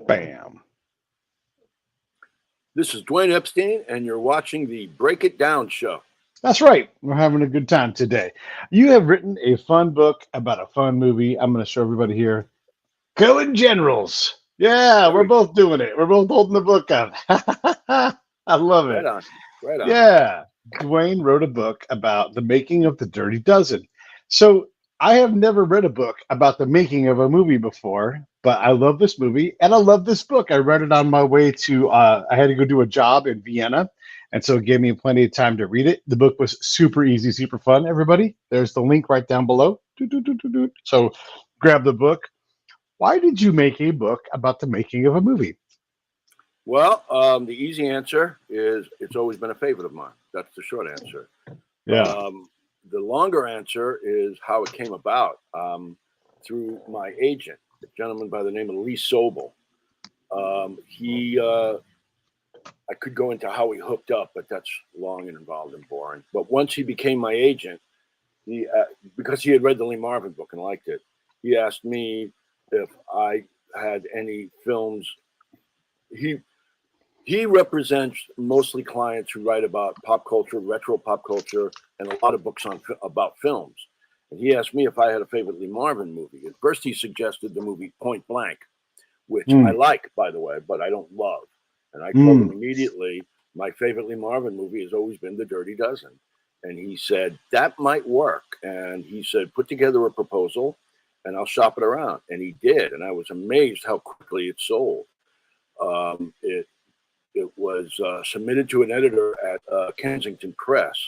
Bam. This is Dwayne Epstein, and you're watching the Break It Down show. That's right. We're having a good time today. You have written a fun book about a fun movie. I'm going to show everybody here. Killin Generals. Yeah, we're both doing it. We're both holding the book up. I love it. Right on. Right on. Yeah. Dwayne wrote a book about the making of the Dirty Dozen. So I have never read a book about the making of a movie before, but I love this movie and I love this book. I read it on my way to, I had to go do a job in Vienna. And so it gave me plenty of time to read it. The book was super easy, super fun, everybody. There's the link right down below. So grab the book. Why did you make a book about the making of a movie? Well, the easy answer is it's always been a favorite of mine. That's the short answer. Yeah. The longer answer is how it came about through my agent, a gentleman by the name of Lee Sobel. I could go into how we hooked up, but that's long and involved and boring. But once he became my agent, because he had read the Lee Marvin book and liked it, he asked me if I had any films. He represents mostly clients who write about pop culture, retro pop culture, and a lot of books about films. And he asked me if I had a favorite Lee Marvin movie. At first, he suggested the movie Point Blank, which I like, by the way, but I don't love. And I told him immediately, my favorite Lee Marvin movie has always been The Dirty Dozen. And he said, that might work. And he said, put together a proposal and I'll shop it around. And he did. And I was amazed how quickly it sold. It was submitted to an editor at Kensington Press.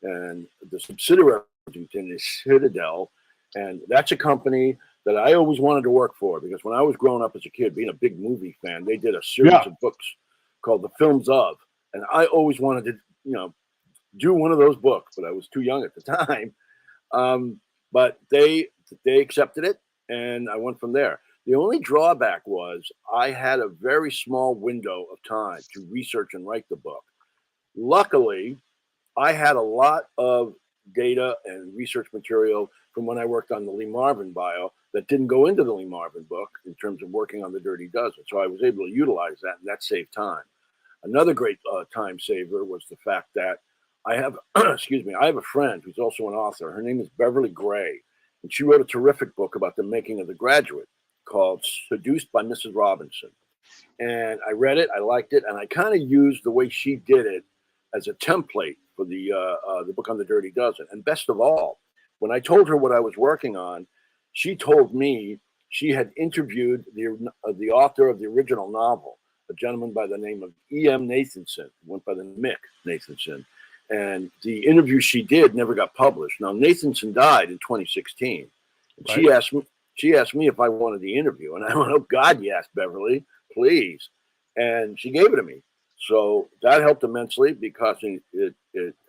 And the subsidiary of Kensington is Citadel. And that's a company that I always wanted to work for, because when I was growing up as a kid, being a big movie fan, they did a series of books called The Films Of. And I always wanted to, do one of those books, but I was too young at the time. But they accepted it, and I went from there. The only drawback was I had a very small window of time to research and write the book. Luckily, I had a lot of data and research material from when I worked on the Lee Marvin bio that didn't go into the Lee Marvin book in terms of working on The Dirty Dozen. So I was able to utilize that, and that saved time. Another great time saver was the fact that I have, I have a friend who's also an author. Her name is Beverly Gray, and she wrote a terrific book about the making of The Graduate called Seduced by Mrs. Robinson. And I read it, I liked it, and I kind of used the way she did it as a template for the book on The Dirty Dozen. And best of all, when I told her what I was working on, she told me she had interviewed the author of the original novel, a gentleman by the name of E.M. Nathanson, went by the Mick Nathanson. And the interview she did never got published. Now, Nathanson died in 2016. And right. She asked me if I wanted the interview. And I went, oh, God, yes, Beverly, please. And she gave it to me. So that helped immensely, because it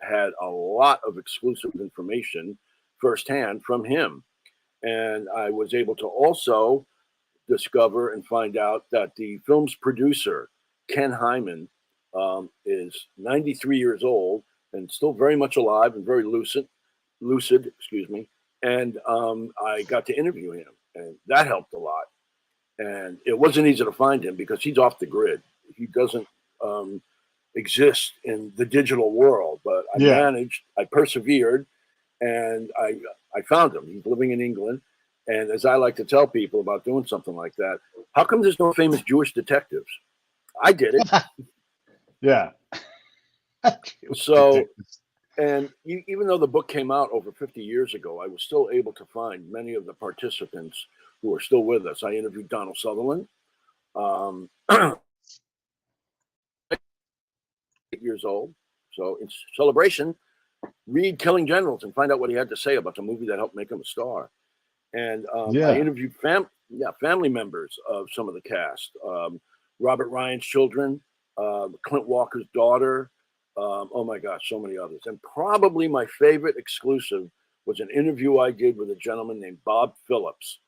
had a lot of exclusive information firsthand from him. And I was able to also discover and find out that the film's producer, Ken Hyman, is 93 years old and still very much alive and very lucid, And I got to interview him, and that helped a lot. And it wasn't easy to find him because he's off the grid. He doesn't exist in the digital world, but I managed, I persevered, and I found him. He's living in England. And as I like to tell people about doing something like that, how come there's no famous Jewish detectives? I did it. Yeah. So, and even though the book came out over 50 years ago, I was still able to find many of the participants who are still with us. I interviewed Donald Sutherland, 8 years old. So in celebration, read Killin Generals and find out what he had to say about the movie that helped make him a star. And I interviewed family members of some of the cast. Robert Ryan's children, Clint Walker's daughter. Oh my gosh, so many others. And probably my favorite exclusive was an interview I did with a gentleman named Bob Phillips,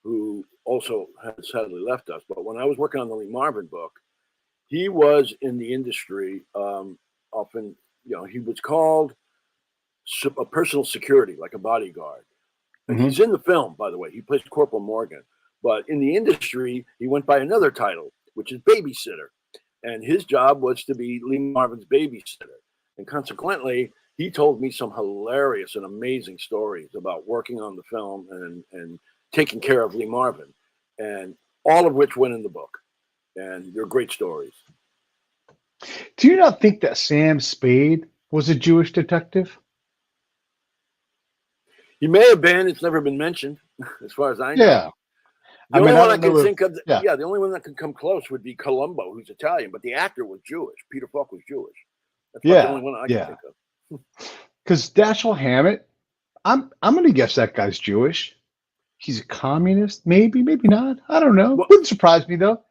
who also has sadly left us. But when I was working on the Lee Marvin book, he was in the industry often, he was called a personal security, like a bodyguard. And he's in the film, by the way. He plays Corporal Morgan. But in the industry, he went by another title. which is babysitter. And his job was to be Lee Marvin's babysitter. And consequently, he told me some hilarious and amazing stories about working on the film and taking care of Lee Marvin, and all of which went in the book. And they're great stories. Do you not think that Sam Spade was a Jewish detective? He may have been. It's never been mentioned, as far as I know. Yeah. The I only mean, I one I don't can know if, think of, yeah, yeah, the only one that could come close would be Columbo, who's Italian, but the actor was Jewish. Peter Falk was Jewish. That's about the yeah, only one I can yeah. think of. Because Dashiell Hammett, I'm going to guess that guy's Jewish. He's a communist, maybe, maybe not. I don't know. Well, Wouldn't surprise me though.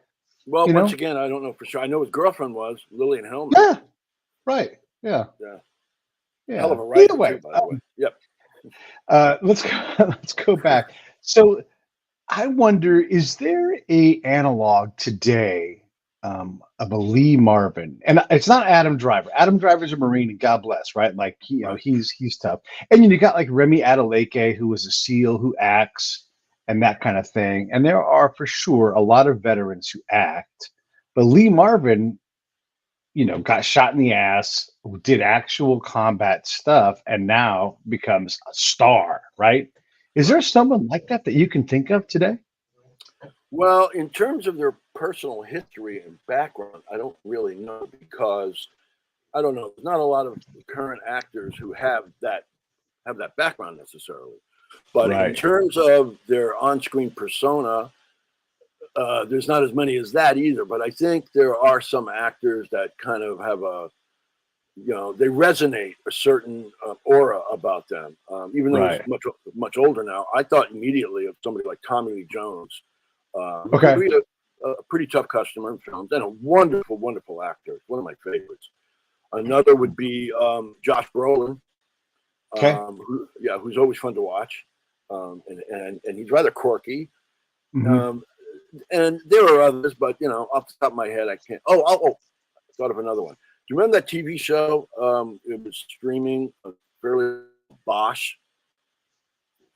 well, You once know? again, I don't know for sure. I know his girlfriend was Lillian Hellman. Yeah, right. Yeah, Yeah, hell of yeah. a Either writer way, too, by the way. Yep. let's go, let's go back. So I wonder, is there a analog today of a Lee Marvin? And it's not Adam Driver. Adam Driver's a Marine, and God bless, right? Like Right. he's tough. And you got like Remy Adeleke, who was a SEAL who acts and that kind of thing. And there are for sure a lot of veterans who act, but Lee Marvin, got shot in the ass, did actual combat stuff, and now becomes a star, right? Is there Right. someone like that that you can think of today? Well, in terms of their personal history and background, I don't really know because I don't know. There's not a lot of current actors who have that background necessarily. But in Right. terms of their on-screen persona, there's not as many as that either. But I think there are some actors that kind of have they resonate a certain aura about them. Even though he's Right. much older now, I thought immediately of somebody like Tommy Lee Jones, who could Okay. be a pretty tough customer in films and a wonderful, wonderful actor. One of my favorites. Another would be Josh Brolin, Okay. who's always fun to watch, and he's rather quirky. Hmm. Um, and there are others, but off the top of my head, I can't. Oh, I thought of another one. Do you remember that TV show? It was streaming, fairly Bosch.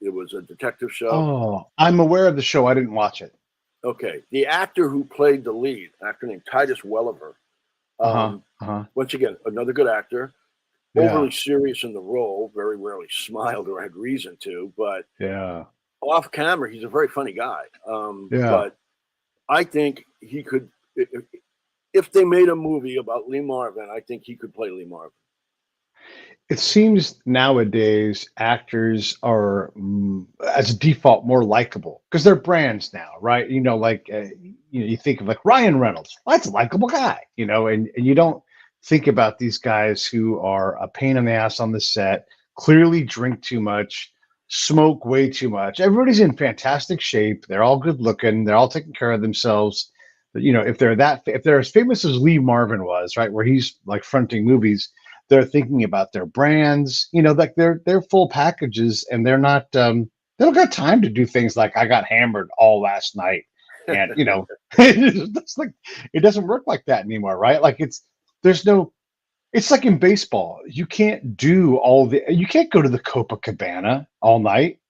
It was a detective show. Oh, I'm aware of the show. I didn't watch it. Okay, the actor who played the lead, an actor named Titus Welliver. Uh-huh. Uh-huh. Once again, another good actor. Yeah. Overly serious in the role, very rarely smiled or had reason to, but Yeah. off camera, he's a very funny guy. Yeah. But I think he could, if they made a movie about Lee Marvin, I think he could play Lee Marvin. It seems nowadays actors are, as a default, more likable because they're brands now, right? You think of like Ryan Reynolds. Well, that's a likable guy, and you don't think about these guys who are a pain in the ass on the set, clearly drink too much, smoke way too much. Everybody's in fantastic shape. They're all good looking. They're all taking care of themselves. But if they're as famous as Lee Marvin was, right, where he's like fronting movies, they're thinking about their brands, like they're full packages, and they're not they don't got time to do things like I got hammered all last night, and it's like it doesn't work like that anymore, right? Like there's no it's like in baseball, you can't go to the Copacabana all night.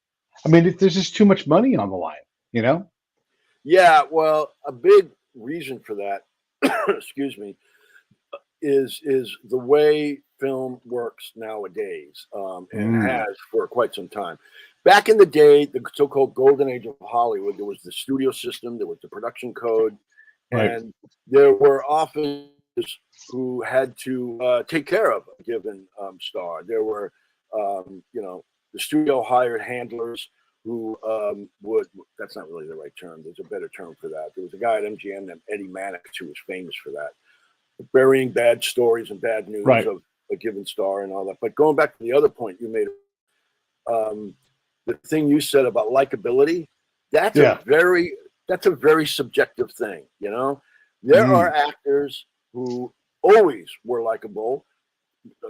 I mean, there's just too much money on the line, you know. Yeah, well, a big reason for that, excuse me, is the way film works nowadays, and Mm, has for quite some time. Back in the day, the so-called golden age of Hollywood, there was the studio system, there was the production code, right. and there were offices who had to take care of a given star. There were, the studio hired handlers who would. That's not really the right term. There's a better term for that. There was a guy at MGM named Eddie Mannix who was famous for that, burying bad stories and bad news Right. of a given star and all that. But going back to the other point you made, um, the thing you said about likability, that's a Yeah. very that's a very subjective thing. There Mm, are actors who always were likable,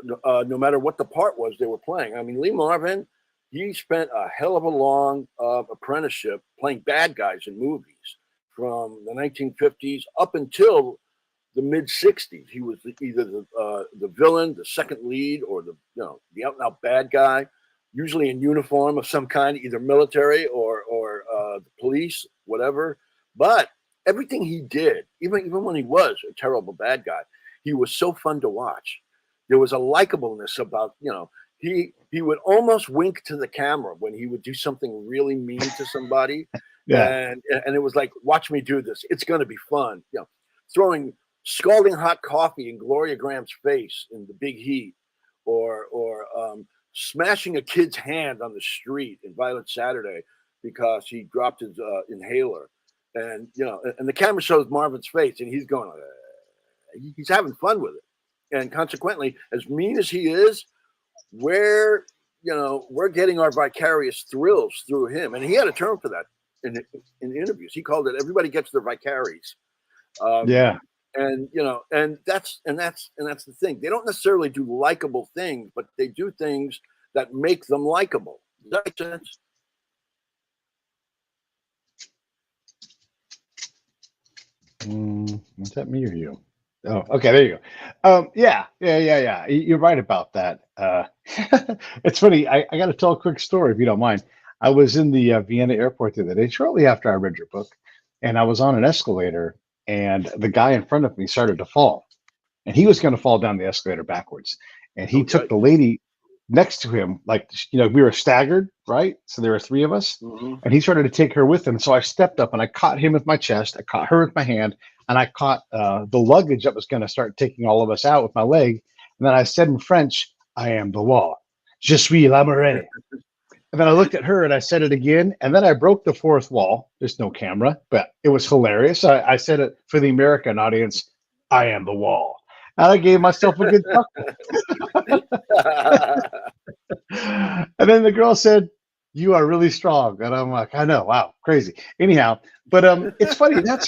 no matter what the part was they were playing. I mean, Lee Marvin, he spent a hell of a long apprenticeship playing bad guys in movies from the 1950s up until the mid '60s. He was either the villain, the second lead, or the out and out bad guy, usually in uniform of some kind, either military or the police, whatever. But everything he did, even when he was a terrible bad guy, he was so fun to watch. There was a likableness about, he would almost wink to the camera when he would do something really mean to somebody, Yeah. and it was like, watch me do this. It's going to be fun. Throwing scalding hot coffee in Gloria Graham's face in The Big Heat, or smashing a kid's hand on the street in Violent Saturday because he dropped his inhaler, and and the camera shows Marvin's face, and he's going, he's having fun with it, and consequently, as mean as he is, we're getting our vicarious thrills through him, and he had a term for that in interviews. He called it "everybody gets their vicaries." Yeah. And that's the thing. They don't necessarily do likable things, but they do things that make them likable. Does that make sense? Is that me or you? Oh, okay, there you go. Yeah. You're right about that. It's funny. I got to tell a quick story if you don't mind. I was in the Vienna airport the other day, shortly after I read your book, and I was on an escalator, and the guy in front of me started to fall, and he was going to fall down the escalator backwards, and he took Okay. the lady next to him, like we were staggered, right? So there were three of us, and he started to take her with him. So I stepped up and I caught him with my chest, I caught her with my hand, and I caught the luggage that was going to start taking all of us out with my leg. And then I said in French, "I am the wall. Je suis la murée." And then I looked at her and I said it again. And then I broke the fourth wall. There's no camera, but it was hilarious. I said it for the American audience, "I am the wall." And I gave myself a good chuckle. And then the girl said, "You are really strong." And I'm like, "I know, wow, crazy." Anyhow, but it's funny. That's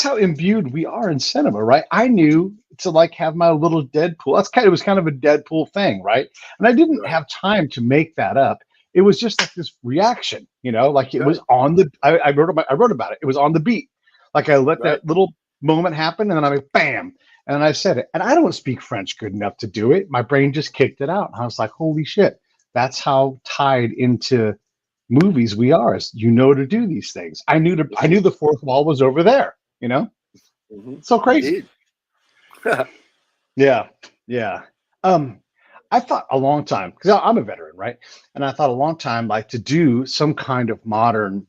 how imbued we are in cinema, right? I knew to like have my little Deadpool. It was kind of a Deadpool thing, right? And I didn't Right. have time to make that up. It was just like this reaction, like it was Right. on the. I wrote about it. It was on the beat. Like I let Right. that little moment happen, and then I went bam, and I said it. And I don't speak French good enough to do it. My brain just kicked it out. And I was like, holy shit, that's how tied into movies we are. Is to do these things. I knew the fourth wall was over there. So crazy. Indeed. Yeah, yeah. I thought a long time because I'm a veteran, right? And I thought a long time like to do some kind of modern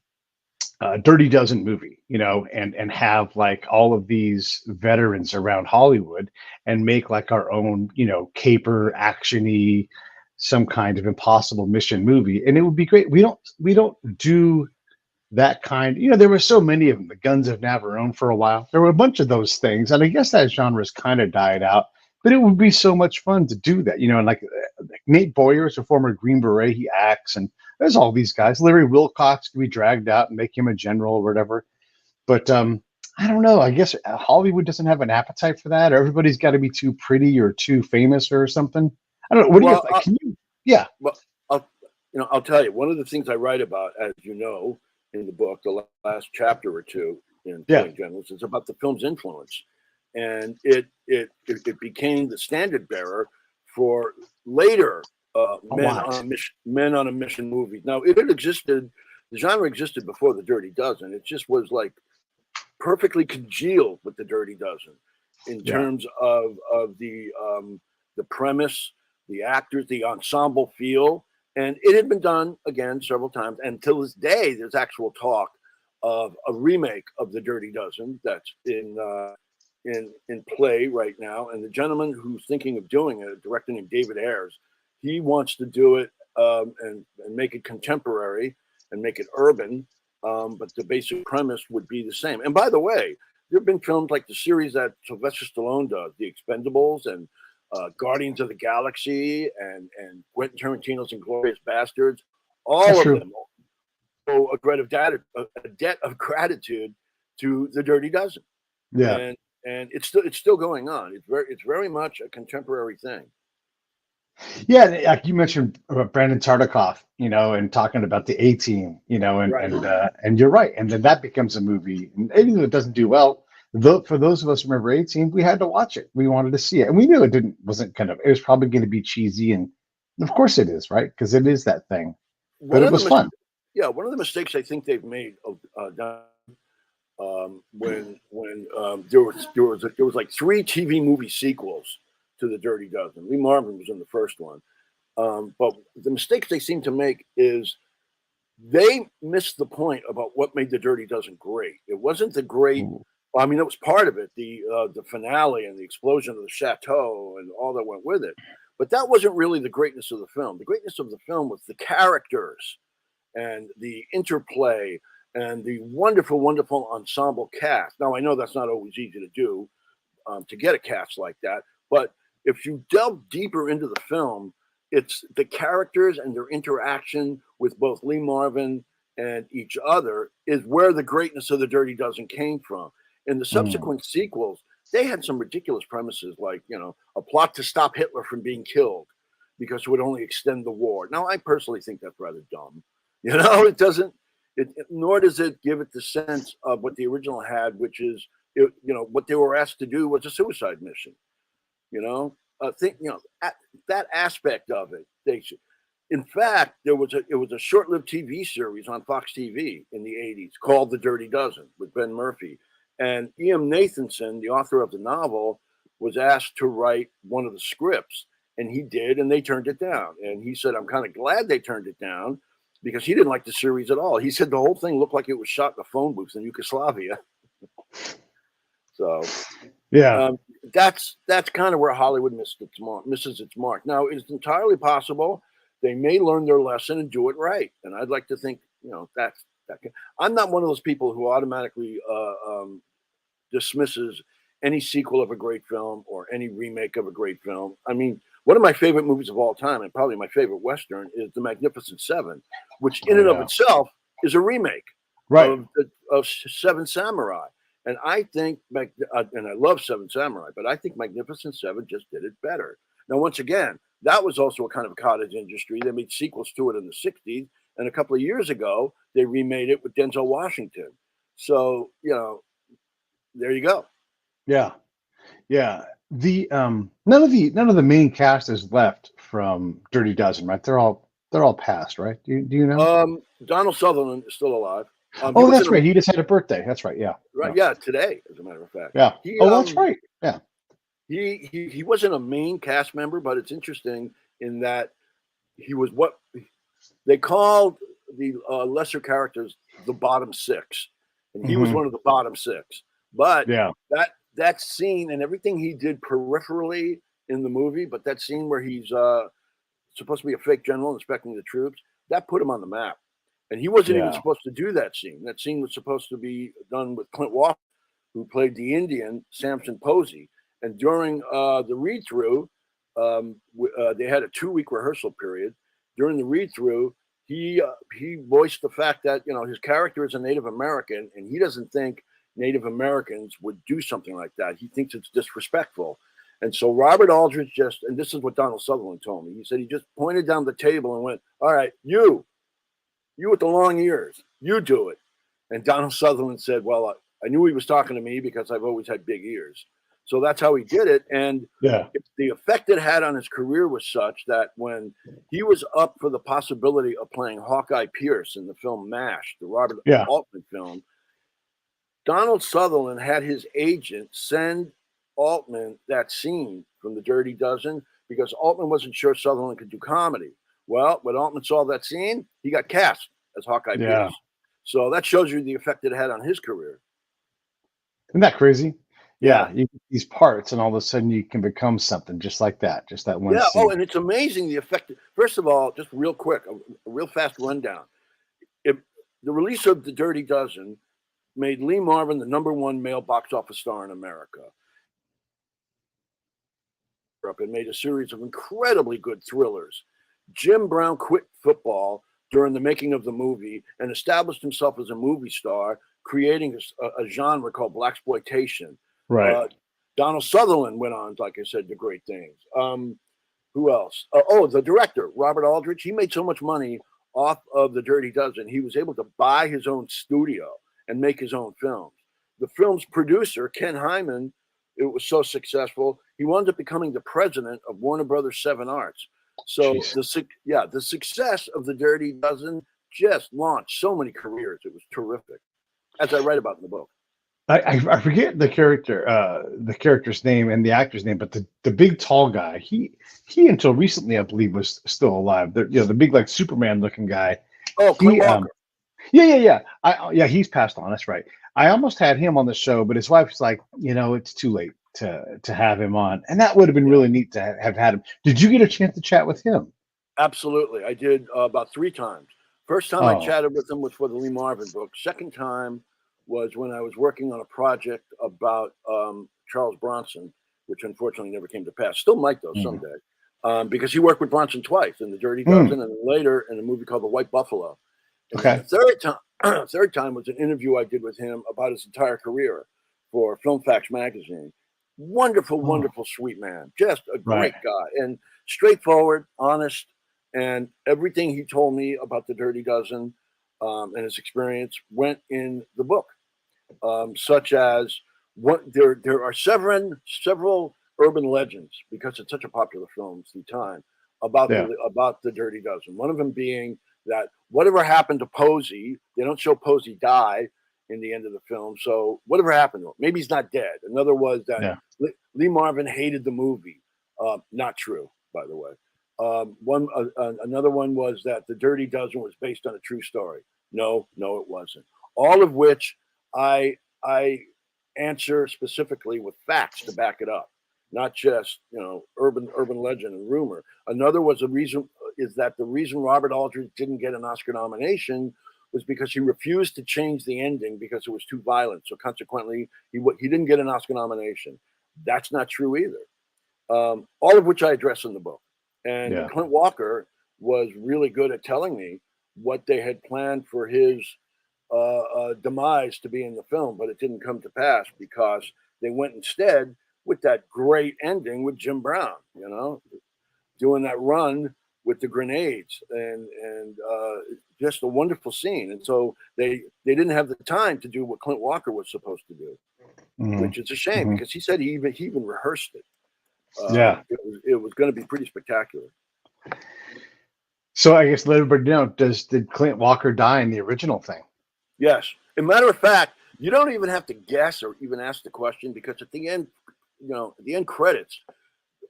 Dirty Dozen movie, and have like all of these veterans around Hollywood and make like our own, caper actiony, some kind of impossible mission movie, and it would be great. We don't do that kind. There were so many of them. The Guns of Navarone for a while. There were a bunch of those things, and I guess that genre's kind of died out. But it would be so much fun to do that, and like Nate Boyer is a former Green Beret. He acts, and there's all these guys. Larry Wilcox could be dragged out and make him a general or whatever. But I don't know. I guess Hollywood doesn't have an appetite for that. Or everybody's got to be too pretty or too famous or something. I don't know. What do you think? Can you? Yeah. Well, I'll tell you. One of the things I write about, as you know, in the book, the last chapter or two in Killin Generals, is about the film's influence, and it became the standard bearer for later men on a mission movies. Now, it had existed. The genre existed before the Dirty Dozen. It just was like perfectly congealed with the Dirty Dozen in terms of the premise, the actors, the ensemble feel. And it had been done again several times. And till this day, there's actual talk of a remake of the Dirty Dozen that's in play right now. And the gentleman who's thinking of doing it, a director named David Ayers, he wants to do it and make it contemporary and make it urban. But the basic premise would be the same. And by the way, there have been films like the series that Sylvester Stallone does, The Expendables and Guardians of the Galaxy and Quentin Tarantino's Inglourious Bastards. All of them owe a debt of gratitude to the Dirty Dozen. Yeah. And it's still going on. It's very much a contemporary thing. Yeah, like you mentioned Brandon Tartikoff, and talking about the A-Team, and you're right. And then that becomes a movie. And even though it doesn't do well, for those of us who remember A-Team, we had to watch it. We wanted to see it. And we knew it was probably going to be cheesy. And of course it is, right? Because it is that thing. But it was fun. Yeah, one of the mistakes I think they've made when there was like 3 TV movie sequels to the Dirty Dozen. Lee Marvin was in the first one, but the mistakes they seem to make is they missed the point about what made the Dirty Dozen great. It wasn't the great. Ooh. Well, I mean, it was part of it, the finale and the explosion of the chateau and all that went with it. But that wasn't really the greatness of the film. The greatness of the film was the characters and the interplay and the wonderful, wonderful ensemble cast. Now, I know that's not always easy to do, to get a cast like that, but if you delve deeper into the film, it's the characters and their interaction with both Lee Marvin and each other is where the greatness of the Dirty Dozen came from. In the Mm. subsequent sequels, they had some ridiculous premises, like a plot to stop Hitler from being killed because it would only extend the war. Now, I personally think that's rather dumb. It doesn't. Nor does it give it the sense of what the original had, which is what they were asked to do was a suicide mission. Think that aspect of it. They should. In fact, it was a short-lived TV series on Fox TV in the '80s called The Dirty Dozen with Ben Murphy, and E.M. Nathanson, the author of the novel, was asked to write one of the scripts, and he did, and they turned it down. And he said, "I'm kind of glad they turned it down." Because he didn't like the series at all. He said the whole thing looked like it was shot in a phone booth in Yugoslavia. So Yeah. that's kind of where Hollywood misses its mark. Now, it's entirely possible they may learn their lesson and do it right. And I'd like to think, I'm not one of those people who automatically dismisses any sequel of a great film or any remake of a great film. I mean, one of my favorite movies of all time, and probably my favorite Western, is The Magnificent Seven, which in Oh and of yeah. itself is a remake Right. of Seven Samurai. And I think, and I love Seven Samurai, but I think Magnificent Seven just did it better. Now, once again, that was also a kind of cottage industry. They made sequels to it in the '60s, and a couple of years ago, they remade it with Denzel Washington. So, there you go. Yeah. Yeah. The none of the main cast is left from Dirty Dozen, right? They're all passed, right? Do you know? Donald Sutherland is still alive. He Oh, was in that's a right. He just had a birthday. That's right. Yeah. right, Yeah. yeah, today, as a matter of fact. Yeah. He Oh, that's right. Yeah. he wasn't a main cast member, but it's interesting in that he was what they called the lesser characters the bottom six, and he was Hmm. one of the bottom six. But Yeah. that scene and everything he did peripherally in the movie, but that scene where he's supposed to be a fake general inspecting the troops, that put him on the map. And he wasn't even Yeah. supposed to do that scene. That scene was supposed to be done with Clint Walker, who played the Indian Samson Posey. And during the read through, they had a 2-week rehearsal period. During the read through, he voiced the fact that his character is a Native American, and he doesn't think Native Americans would do something like that. He thinks it's disrespectful. And so Robert Aldrich and this is what Donald Sutherland told me. He said he just pointed down the table and went, "All right, you with the long ears, you do it." And Donald Sutherland said, "Well, I knew he was talking to me because I've always had big ears." So that's how he did it. And Yeah. the effect it had on his career was such that when he was up for the possibility of playing Hawkeye Pierce in the film MASH, the Robert Yeah. Altman film, Donald Sutherland had his agent send Altman that scene from The Dirty Dozen because Altman wasn't sure Sutherland could do comedy. Well, when Altman saw that scene, he got cast as Hawkeye Yeah. Pierce. So that shows you the effect it had on his career. Isn't that crazy? Yeah. Yeah. You get these parts, and all of a sudden you can become something just like that. Just that one Yeah. Oh, scene. and it's amazing the effect. First of all, just real quick, a real fast rundown. The release of The Dirty Dozen made Lee Marvin the #1 male box office star in America. And made a series of incredibly good thrillers. Jim Brown quit football during the making of the movie and established himself as a movie star, creating a genre called blaxploitation. Right. Donald Sutherland went on, like I said, to great things. Who else? The director, Robert Aldrich. He made so much money off of The Dirty Dozen, he was able to buy his own studio and make his own films. The film's producer, Ken Hyman, it was so successful, he wound up becoming the president of Warner Brothers Seven Arts. So Jeez. the success of The Dirty Dozen just launched so many careers. It was terrific, as I write about in the book. I forget the character's name and the actor's name, but the big tall guy, he until recently I believe was still alive. The big like Superman looking guy. Oh, Clint He Walker. yeah. Yeah, he's passed on. That's right. I almost had him on the show, but his wife's like, it's too late to have him on, and that would have been Yeah, really neat to have had him. Did you get a chance to chat with him? absolutely. I did about 3 times. First time I Oh, chatted with him was for the Lee Marvin book. Second time was when I was working on a project about Charles Bronson, which unfortunately never came to pass. Still might though mm, someday, because he worked with Bronson twice in The Dirty mm, Dozen and later in a movie called The White Buffalo. And then the okay, third time, third time was an interview I did with him about his entire career for Film Facts magazine. Wonderful, oh, wonderful, sweet man, just a right, great guy, and straightforward, honest, and everything he told me about the Dirty Dozen and his experience went in the book, such as what there are several urban legends because it's such a popular film through time yeah, about the Dirty Dozen. One of them being that whatever happened to Posey, they don't show Posey die in the end of the film. So whatever happened to him, maybe he's not dead. Another was that yeah, Lee Marvin hated the movie. Not true, by the way. Another one was that the Dirty Dozen was based on a true story. No, no, it wasn't. All of which I answer specifically with facts to back it up, not just urban legend and rumor. Another was a reason is that the reason Robert Aldrich didn't get an Oscar nomination was because he refused to change the ending because it was too violent. So consequently, he didn't get an Oscar nomination. That's not true either. All of which I address in the book. And yeah. Clint Walker was really good at telling me what they had planned for his demise to be in the film, but it didn't come to pass because they went instead with that great ending with Jim Brown, doing that run with the grenades and just a wonderful scene. And so they didn't have the time to do what Clint Walker was supposed to do, Hmm. which is a shame Hmm. because he said he even rehearsed it. Yeah. It was going to be pretty spectacular. So I guess let everybody know: did Clint Walker die in the original thing? Yes. As a matter of fact, you don't even have to guess or even ask the question because at the end, at the end credits,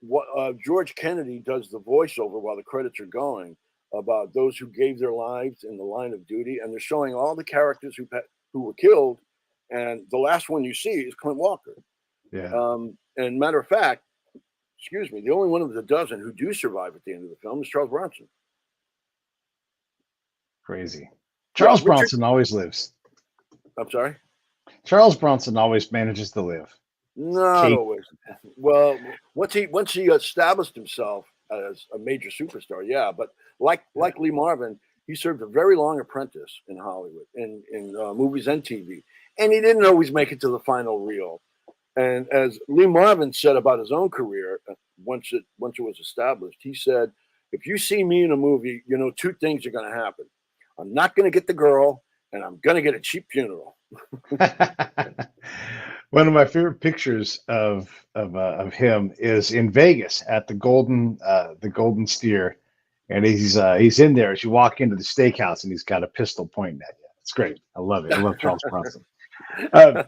what George Kennedy does the voiceover while the credits are going about those who gave their lives in the line of duty, and they're showing all the characters who were killed, and the last one you see is Clint Walker. Yeah, And matter of fact, excuse me, the only one of the dozen who do survive at the end of the film is Charles Bronson. crazy. Yeah, Charles Richard. Bronson always lives. I'm sorry. Charles Bronson always manages to live. Not Kate. always. Well, once he established himself as a major superstar, yeah. But like Lee Marvin, he served a very long apprentice in Hollywood, in movies and TV, and he didn't always make it to the final reel. And as Lee Marvin said about his own career, once it was established, he said, "If you see me in a movie, you know two things are going to happen. I'm not going to get the girl, and I'm going to get a cheap funeral." One of my favorite pictures of him is in Vegas at the Golden Steer, and he's in there as you walk into the steakhouse, and he's got a pistol pointing at you. It's great. I love it. I love Charles Bronson. Uh,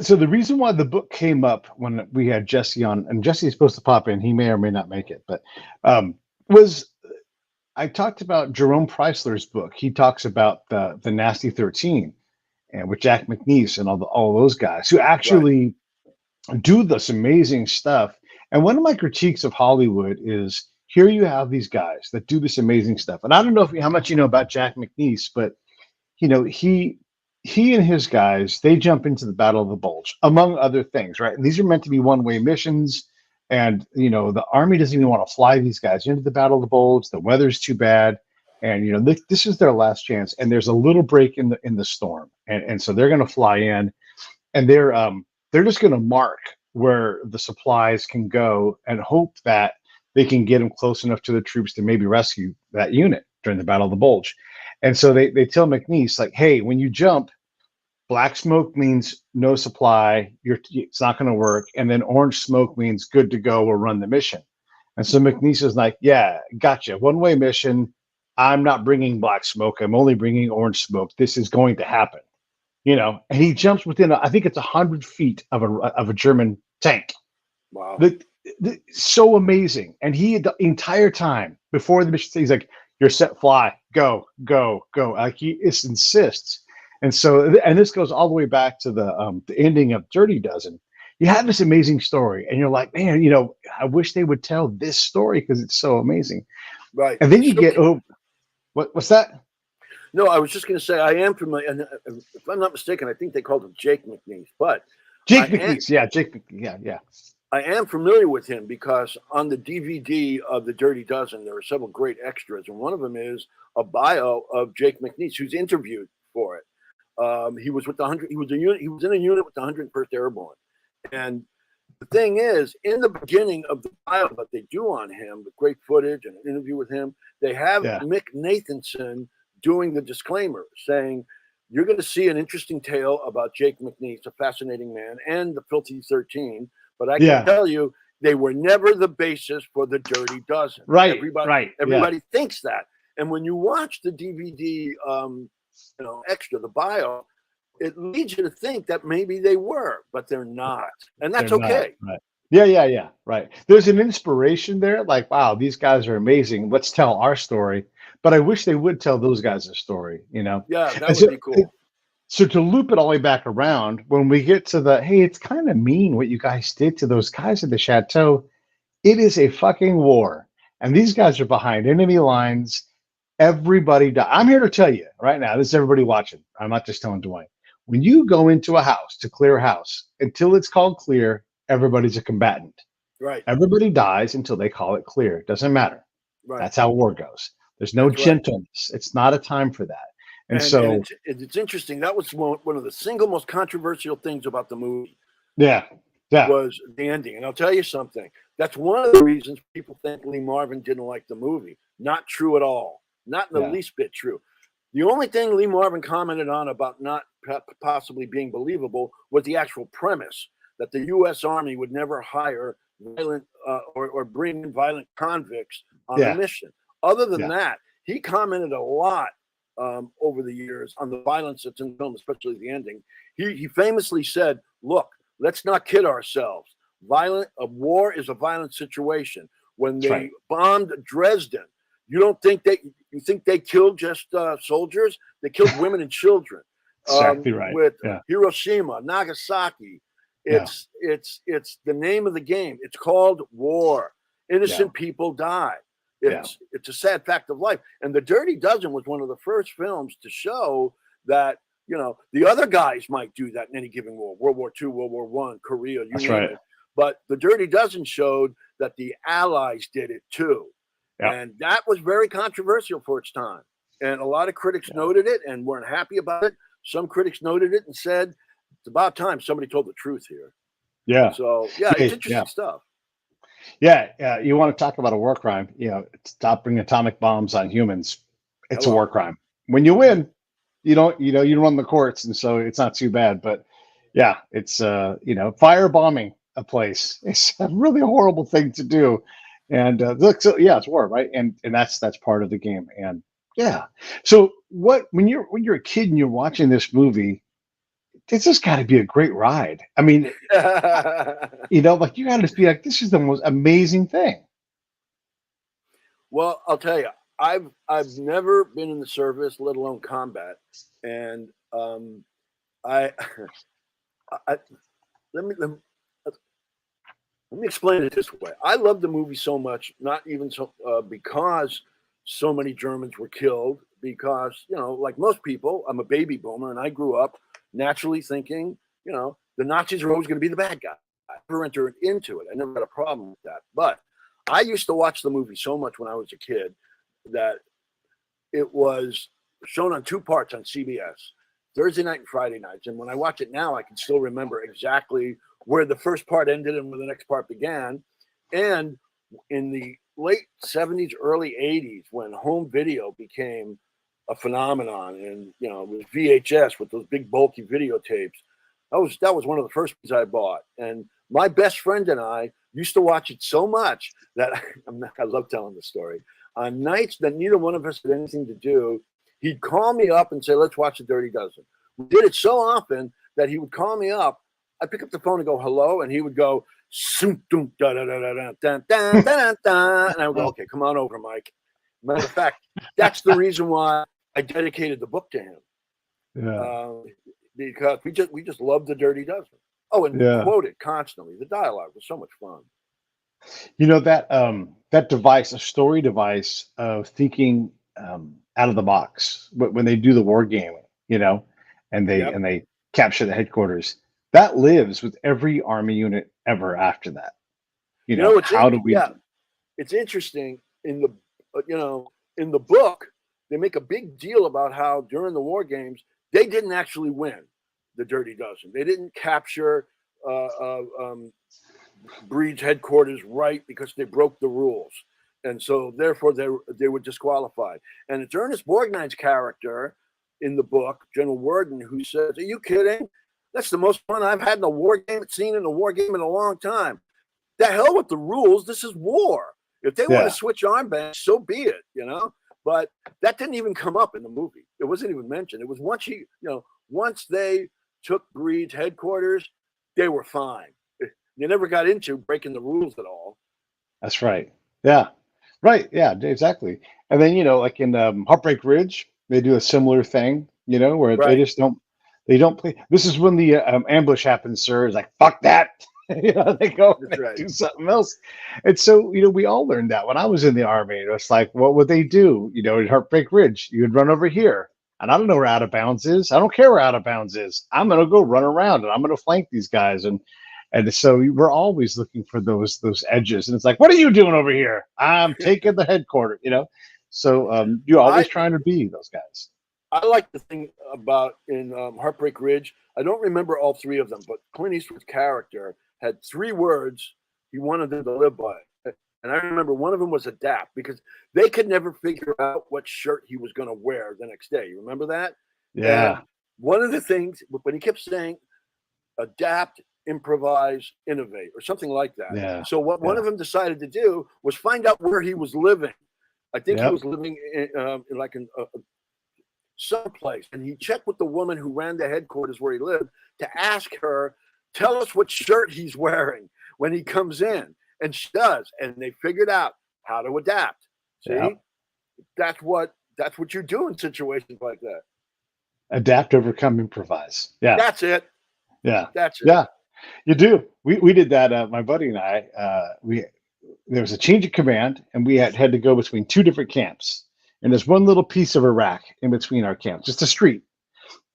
so the reason why the book came up when we had Jesse on, and Jesse is supposed to pop in, he may or may not make it, but was I talked about Jerome Preissler's book. He talks about the Nasty 13 and with Jack McNeese and all those guys who Right. actually do this amazing stuff. And one of my critiques of Hollywood is here you have these guys that do this amazing stuff. And I don't know how much you know about Jack McNeese, but he and his guys, they jump into the Battle of the Bulge, among other things, right? And these are meant to be one-way missions. And the army doesn't even want to fly these guys into the Battle of the Bulge. The weather's too bad. And this is their last chance. And there's a little break in the storm. And so they're gonna fly in and they're just gonna mark where the supplies can go and hope that they can get them close enough to the troops to maybe rescue that unit during the Battle of the Bulge. And so they tell McNeese, like, hey, when you jump, black smoke means no supply. It's not going to work. And then orange smoke means good to go. We'll run the mission. And so McNeese is like, yeah, gotcha. One way mission. I'm not bringing black smoke. I'm only bringing orange smoke. This is going to happen. and he jumps within, I think it's 100 feet of a German tank. Wow. So amazing. And he, the entire time before the mission, he's like, "You're set, fly, go, go, go." Like he just insists. And so, and this goes all the way back to the ending of Dirty Dozen. You have this amazing story, and you're like, man, I wish they would tell this story because it's so amazing. Right. And then you get, what's that? No, I was just going to say I am familiar, and if I'm not mistaken, I think they called him Jake McNeese. But Jake McNeese, yeah, Jake, yeah. I am familiar with him because on the DVD of the Dirty Dozen, there are several great extras, and one of them is a bio of Jake McNeese, who's interviewed for it. He was with the 100. He was in a unit with the 101st Airborne, and the thing is, in the beginning of the bio that they do on him, with great footage and an interview with him, they have Mick Nathanson doing the disclaimer saying, "You're going to see an interesting tale about Jake McNeese, a fascinating man, and the Filthy 13. But I can tell you, they were never the basis for the Dirty Dozen." Right. Everybody thinks that. And when you watch the DVD, extra, the bio, it leads you to think that maybe they were, but they're not. And that's okay. Not, right. Yeah. Right. There's an inspiration there. Like, wow, these guys are amazing. Let's tell our story. But I wish they would tell those guys a story, Yeah, that would be cool. So to loop it all the way back around, when we get to hey, it's kind of mean what you guys did to those guys at the chateau. It is a fucking war. And these guys are behind enemy lines. Everybody died. I'm here to tell you right now, this is everybody watching. I'm not just telling Dwayne. When you go into a house to clear a house, until it's called clear, everybody's a combatant. Right. Everybody dies until they call it clear. It doesn't matter. Right. That's how war goes. There's no gentleness. Right. It's not a time for that. And so it's interesting. That was one of the single most controversial things about the movie. Yeah. Was the ending. And I'll tell you something. That's one of the reasons people think Lee Marvin didn't like the movie. Not true at all. Not in the least bit true. The only thing Lee Marvin commented on about not possibly being believable was the actual premise that the U.S. Army would never hire violent or bring in violent convicts on a mission. Other than that, he commented a lot over the years on the violence that's in the film, especially the ending. He famously said, "Look, let's not kid ourselves. A war is a violent situation. When they bombed Dresden, you think they killed just soldiers? They killed women and children." Exactly right. With Hiroshima, Nagasaki, it's the name of the game. It's called war. Innocent people die. It's a sad fact of life. And The Dirty Dozen was one of the first films to show that the other guys might do that in any given war. World War II, World War I, Korea, you name it. But The Dirty Dozen showed that the Allies did it too. And that was very controversial for its time. And a lot of critics noted it and weren't happy about it. Some critics noted it and said, it's about time somebody told the truth here. Yeah. So, it's interesting stuff. Yeah. You want to talk about a war crime, stop bringing atomic bombs on humans. It's a war crime. When you win, you run the courts. And so it's not too bad. But yeah, it's, firebombing a place. It's a really horrible thing to do. And look, so it's war, right? And that's part of the game. And so when you're a kid and you're watching this movie, this has got to be a great ride. I mean, you got to just be like, this is the most amazing thing. Well, I'll tell you, I've never been in the service, let alone combat, and let me explain it this way. I love the movie so much, not even so because so many Germans were killed, because, like most people, I'm a baby boomer and I grew up naturally thinking, the Nazis are always going to be the bad guy. I never entered into it. I never had a problem with that. But I used to watch the movie so much when I was a kid that it was shown on 2 parts on CBS, Thursday night and Friday nights. And when I watch it now, I can still remember exactly where the first part ended and where the next part began. And in the late 70s, early 80s, when home video became a phenomenon, and it was VHS with those big bulky videotapes, that was one of the first things I bought. And my best friend and I used to watch it so much that I love telling the story. On nights that neither one of us had anything to do, he'd call me up and say, "Let's watch The Dirty Dozen." We did it so often that he would call me up. I'd pick up the phone and go, hello, and he would go, "Soom, doom, da, da, da, da, da, da, da, da, da," and I would go, okay, come on over, Mike. Matter of fact, that's the reason why I dedicated the book to him. Yeah. Because we just love the Dirty Dozen. Oh, and we Yeah. quote it constantly. The dialogue was so much fun. That device, a story device of thinking out of the box when they do the war game, Yep. and they capture the headquarters, that lives with every army unit ever after that. You know, How do we? yeah, it's interesting in the in the book they make a big deal about how during the war games they didn't actually win the Dirty Dozen. They didn't capture uh, uh, um, Breed's headquarters right because they broke the rules, and so therefore they were disqualified. And it's Ernest Borgnine's character in the book, General Worden, who says, "Are you kidding? That's the most fun I've had in a war game. Seen in a war game in a long time. The hell with the rules. This is war. If they want to Yeah, switch armbands, so be it, you know." But that didn't even come up in the movie. It wasn't even mentioned. It was once they took Breed's headquarters, they were fine. They never got into breaking the rules at all. that's right. Yeah, right. Yeah, exactly. And then like in Heartbreak Ridge, they do a similar thing. Where they Right. just don't play. This is when the ambush happens, sir. It's like fuck that. They go and That's they right. do something else. And so we all learned that when I was in the army. It's like, what would they do? At Heartbreak Ridge, you would run over here, and I don't know where out of bounds is. I don't care where out of bounds is. I'm gonna go run around and I'm gonna flank these guys. And so we're always looking for those edges. And it's like, what are you doing over here? I'm taking the headquarters. So you're always I trying to be those guys. I like the thing about in Heartbreak Ridge. I don't remember all three of them, but Clint Eastwood's character had three words he wanted them to live by. And I remember one of them was adapt because they could never figure out what shirt he was going to wear the next day. You remember that? And Yeah, one of the things when he kept saying adapt, improvise, innovate, or something like that. yeah, So what one yeah, of them decided to do was find out where he was living. I think he yep, was living in like in someplace, and he checked with the woman who ran the headquarters where he lived to ask her, "Tell us what shirt he's wearing when he comes in," and she does, and they figured out how to adapt. yep. See, that's what you do in situations like that. Adapt, overcome, improvise. Yeah, That's it. yeah, That's it. yeah. You do. We did that. My buddy and I. We There was a change of command, and we had to go between two different camps. And there's one little piece of Iraq in between our camps, just a street.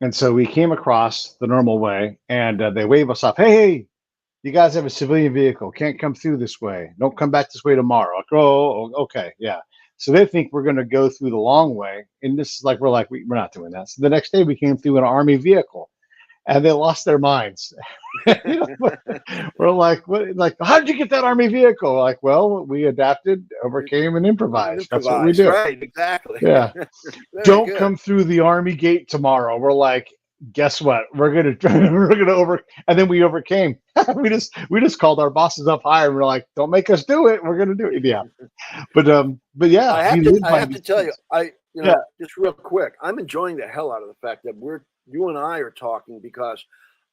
And so we came across the normal way, and they wave us off. Hey, you guys have a civilian vehicle. Can't come through this way. Don't come back this way tomorrow. Like, oh, okay, yeah. So they think we're going to go through the long way, and this is like we're not doing that. So the next day we came through an army vehicle, and they lost their minds. You know, we're like, what? Like, how did you get that army vehicle? Like, well, we adapted, overcame, and improvised. That's what we Improvise, do. right? Exactly. Yeah. Very Don't good. come through the army gate tomorrow. We're like, guess what? We're gonna we're gonna and then we overcame. We just called our bosses up higher and we're like, don't make us do it. We're gonna do it. Yeah. But yeah, I we have to live I by have to these tell you, things. Yeah. just real quick, I'm enjoying the hell out of the fact that you and I are talking because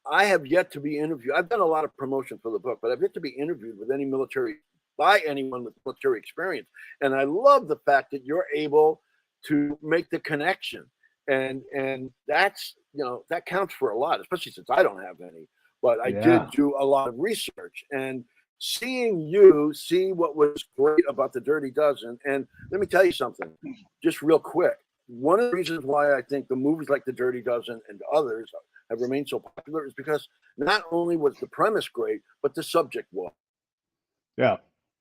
I have yet to be interviewed. I've done a lot of promotion for the book, but I've yet to be interviewed with any military by anyone with military experience. And I love the fact that you're able to make the connection. And that's that counts for a lot, especially since I don't have any. But I Yeah. did do a lot of research and seeing you see what was great about the Dirty Dozen. And let me tell you something, just real quick. One of the reasons why I think the movies like The Dirty Dozen and others have remained so popular is because not only was the premise great, but the subject was. Yeah.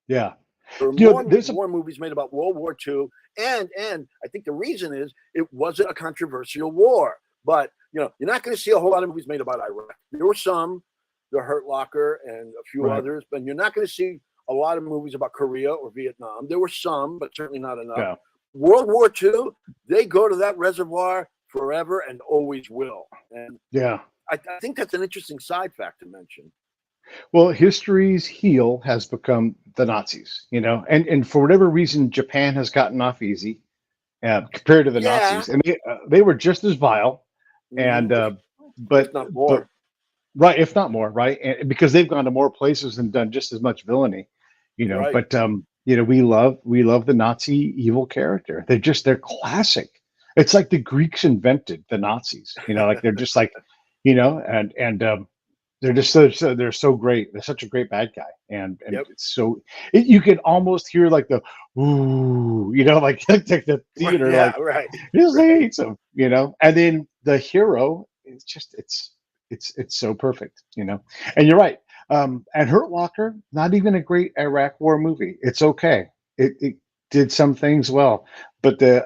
Yeah. There were more There's a war movies made about World War II, and I think the reason is it wasn't a controversial war. But you're not going to see a whole lot of movies made about Iraq. There were some, The Hurt Locker and a few right. others, but you're not going to see a lot of movies about Korea or Vietnam. There were some, but certainly not enough. Yeah. World War II, they go to that reservoir forever and always will. And Yeah. I think that's an interesting side fact to mention. Well, history's heel has become the Nazis, and for whatever reason, Japan has gotten off easy compared to the Yeah. Nazis, and they were just as vile. And Mm-hmm. but if not but more. right, if not more, right? And because they've gone to more places and done just as much villainy, Right. But we love the Nazi evil character. They're classic. It's like the Greeks invented the Nazis. Like they're just like, and they're just they're so great. They're such a great bad guy, and Yep. it's so you can almost hear like the ooh, like the theater Yeah. like Right. this Right. hates him, and then the hero is just it's so perfect, and you're right. And Hurt Locker, not even a great Iraq War movie. It's okay. It did some things well, but the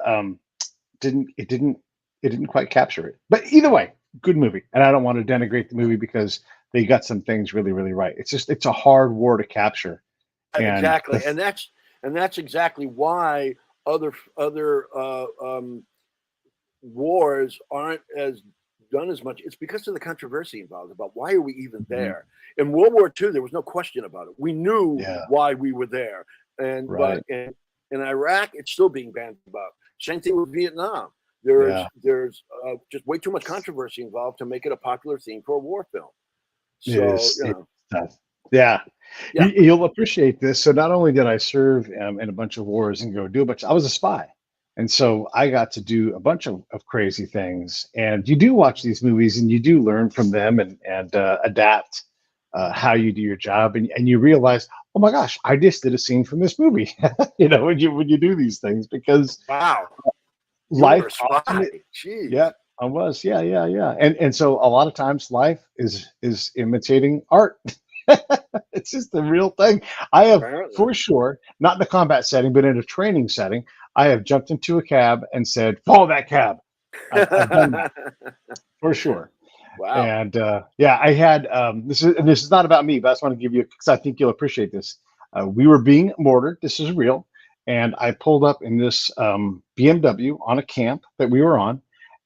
didn't it didn't it didn't quite capture it. But either way, good movie. And I don't want to denigrate the movie because they got some things really, really right. It's a hard war to capture. And Exactly, and that's exactly why other wars aren't as done as much. It's because of the controversy involved about why are we even Mhm. there. In World War II, there was no question about it. We knew Yeah, why we were there, and but right. in Iraq, it's still being bandied about. Same thing with Vietnam. Yeah, There's just way too much controversy involved to make it a popular theme for a war film. it So is. It's tough. Yeah, yeah. you'll appreciate this. So not only did I serve in a bunch of wars and go do a bunch, I was a spy, and so I got to do a bunch of crazy things. And you do watch these movies, and you do learn from them, and adapt how you do your job, and you realize, oh my gosh, I just did a scene from this movie. When you do these things because Wow, you were life a often, spy. Jeez. yeah, I was, yeah, and so a lot of times life is imitating art. It's just the real thing. I have, Apparently. for sure, not in a combat setting, but in a training setting, I have jumped into a cab and said, "Follow that cab." I've done that for sure. Wow. And yeah, I had this is not about me, but I just want to give you because I think you'll appreciate this. We were being mortared. This is real, and I pulled up in this BMW on a camp that we were on,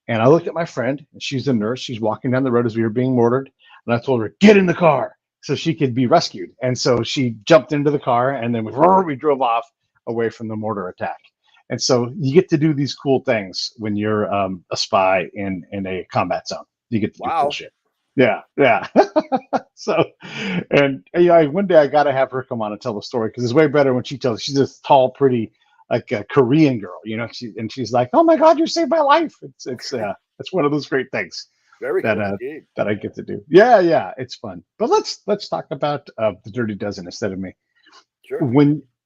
and I looked at my friend, and she's a nurse. She's walking down the road as we were being mortared, and I told her, "Get in the car," so she could be rescued. And so she jumped into the car, and then we drove off away from the mortar attack. And so you get to do these cool things when you're a spy in a combat zone. You get to do cool Wow. shit. Yeah, yeah. So, and yeah, one day I gotta have her come on and tell the story because it's way better when she tells. She's this tall, pretty, like a Korean girl, she's like, "Oh my God, you saved my life." It's one of those great things Very that cool indeed. that I get to do. Yeah, yeah, it's fun. But let's talk about the Dirty Dozen instead of me. Sure.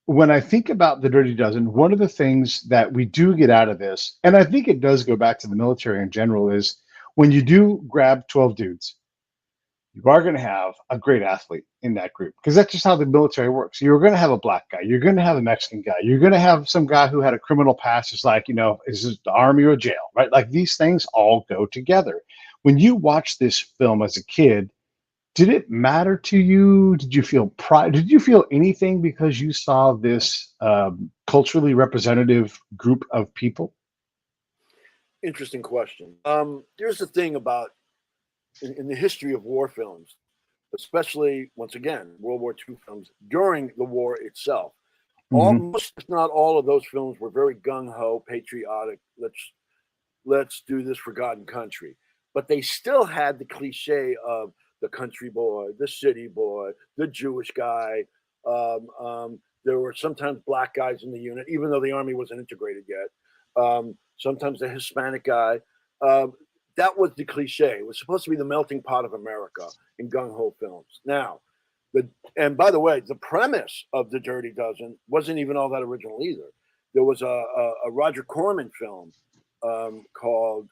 When I think about the Dirty Dozen, one of the things that we do get out of this, and I think it does go back to the military in general, is when you do grab 12 dudes, you are going to have a great athlete in that group because that's just how the military works. You're going to have a black guy, you're going to have a Mexican guy, you're going to have some guy who had a criminal past, just like, is it the army or jail, right? Like these things all go together. When you watch this film as a kid, did it matter to you? Did you feel pride? Did you feel anything because you saw this culturally representative group of people? Interesting question. There's the thing about in the history of war films, especially once again World War II films during the war itself. Hmm. Most, if not all, of those films were very gung ho, patriotic. Let's do this for God and country. But they still had the cliche of the country boy, the city boy, the Jewish guy. There were sometimes black guys in the unit, even though the army wasn't integrated yet. Sometimes the Hispanic guy. Um, that was the cliche. It was supposed to be the melting pot of America in gung ho films. Now, the and by the way, the premise of the Dirty Dozen wasn't even all that original either. There was a Roger Corman film called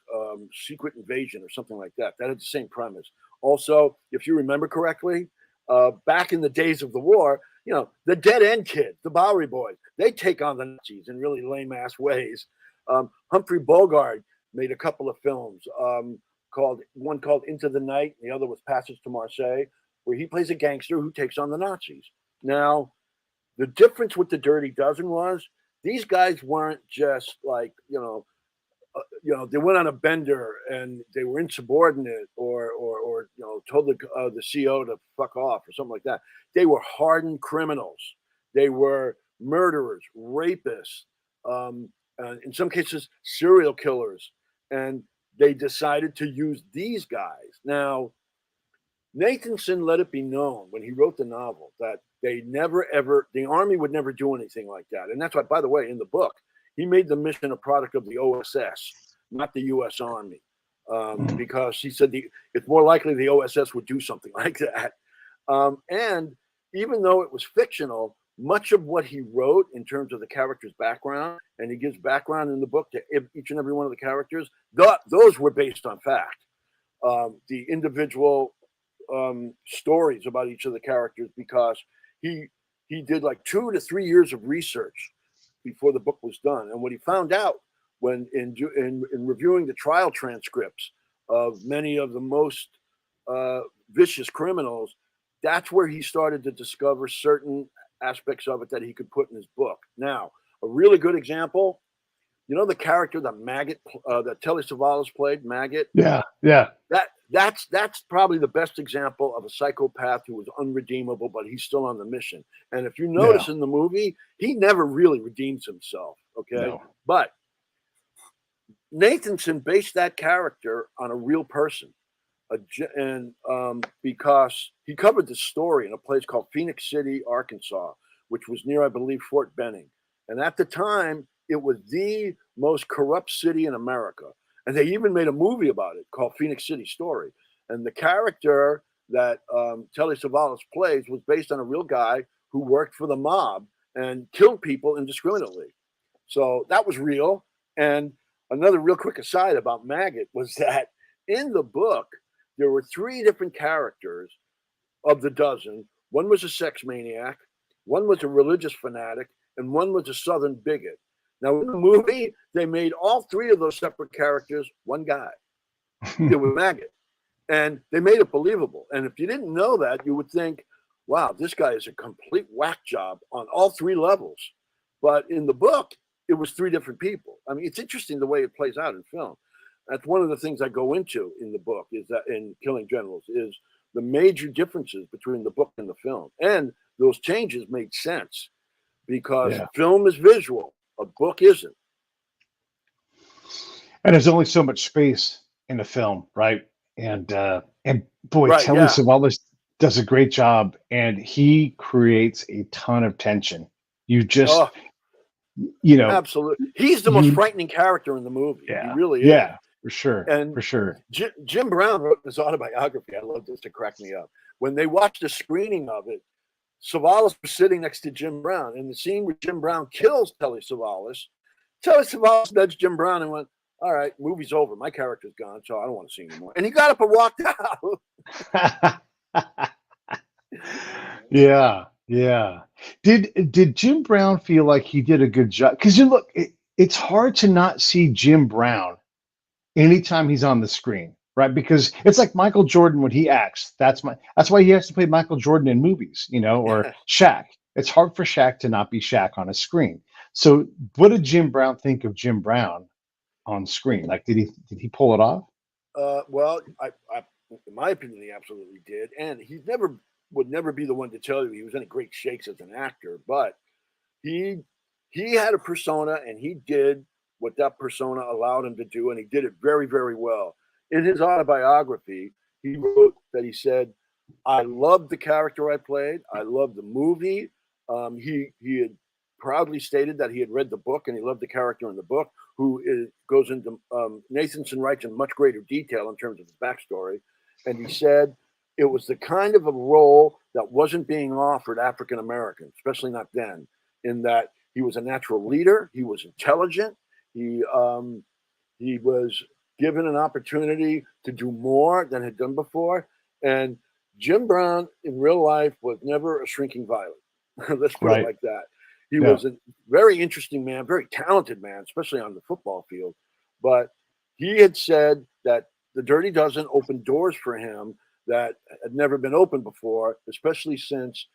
Secret Invasion or something like that. That had the same premise. Also, if you remember correctly, back in the days of the war, the dead end kids, the Bowery Boys, they take on the Nazis in really lame ass ways. Humphrey Bogart made a couple of films called Into the Night, the other was Passage to Marseille, where he plays a gangster who takes on the Nazis. Now, the difference with the Dirty Dozen was these guys weren't just like they went on a bender and they were insubordinate or told the CO to fuck off or something like that. They were hardened criminals. They were murderers, rapists, in some cases serial killers, and they decided to use these guys. Now, Nathanson let it be known when he wrote the novel that they never ever, the Army would never do anything like that. And that's why, by the way, in the book, he made the mission a product of the OSS, not the U.S. Army, because he said it's more likely the OSS would do something like that. And even though it was fictional, much of what he wrote in terms of the character's background, and he gives background in the book to each and every one of the characters, those were based on fact. The individual stories about each of the characters, because he did like 2 to 3 years of research before the book was done. And what he found out when in reviewing the trial transcripts of many of the most vicious criminals, that's where he started to discover certain aspects of it that he could put in his book. Now, a really good example, you know, the character that Maggot, that Telly Savalas played, Maggot. Yeah, yeah. That's probably the best example of a psychopath who was unredeemable, but he's still on the mission. And if you notice in the movie, he never really redeems himself. Okay, No. but Nathanson based that character on a real person, and because he covered the story in a place called Phoenix City, Arkansas, which was near, I believe, Fort Benning. And at the time, it was the most corrupt city in America. And they even made a movie about it called Phoenix City Story. And the character that Telly Savalas plays was based on a real guy who worked for the mob and killed people indiscriminately. So that was real. And another real quick aside about Maggot was that in the book, there were 3 different characters of the dozen. One was a sex maniac, one was a religious fanatic, and one was a Southern bigot. Now, in the movie, they made all 3 of those separate characters one guy. It was Maggot. And they made it believable. And if you didn't know that, you would think, wow, this guy is a complete whack job on all 3 levels. But in the book, it was 3 different people. I mean, it's interesting the way it plays out in film. That's one of the things I go into in the book, is that in Killin Generals, is the major differences between the book and the film. And those changes made sense because film is visual, a book isn't. And there's only so much space in a film, right? And boy, Right, Telly yeah. Savalas does a great job, and he creates a ton of tension. You just, you know, absolutely. He's the most frightening character in the movie. Yeah, He really is. yeah, for sure, And for sure. Jim Brown wrote this autobiography. I love this to crack me up. When they watched the screening of it, Savalas was sitting next to Jim Brown. In the scene where Jim Brown kills Telly Savalas nudged Jim Brown and went, all right, movie's over. My character's gone, so I don't want to see him anymore. And he got up and walked out. Yeah, yeah. Did Jim Brown feel like he did a good job? Because you look, it's hard to not see Jim Brown anytime he's on the screen, right? Because it's like Michael Jordan when he acts. That's why he has to play Michael Jordan in movies, you know, or Shaq. It's hard for Shaq to not be Shaq on a screen. So, what did Jim Brown think of Jim Brown on screen? Like, did he pull it off? Well, I, in my opinion, he absolutely did, and he would never be the one to tell you he was any great shakes as an actor, but he had a persona, and he did what that persona allowed him to do, and he did it very, very well. In his autobiography, he wrote that he said, "I loved the character I played. I loved the movie." He had proudly stated that he had read the book and he loved the character in the book, goes into Nathanson writes in much greater detail in terms of his backstory. And he said it was the kind of a role that wasn't being offered African Americans, especially not then, in that he was a natural leader, he was intelligent, he was given an opportunity to do more than had done before. And Jim Brown in real life was never a shrinking violet. Let's put it like that. He was a very interesting man, very talented man, especially on the football field. But he had said that the Dirty Dozen opened doors for him that had never been opened before, especially since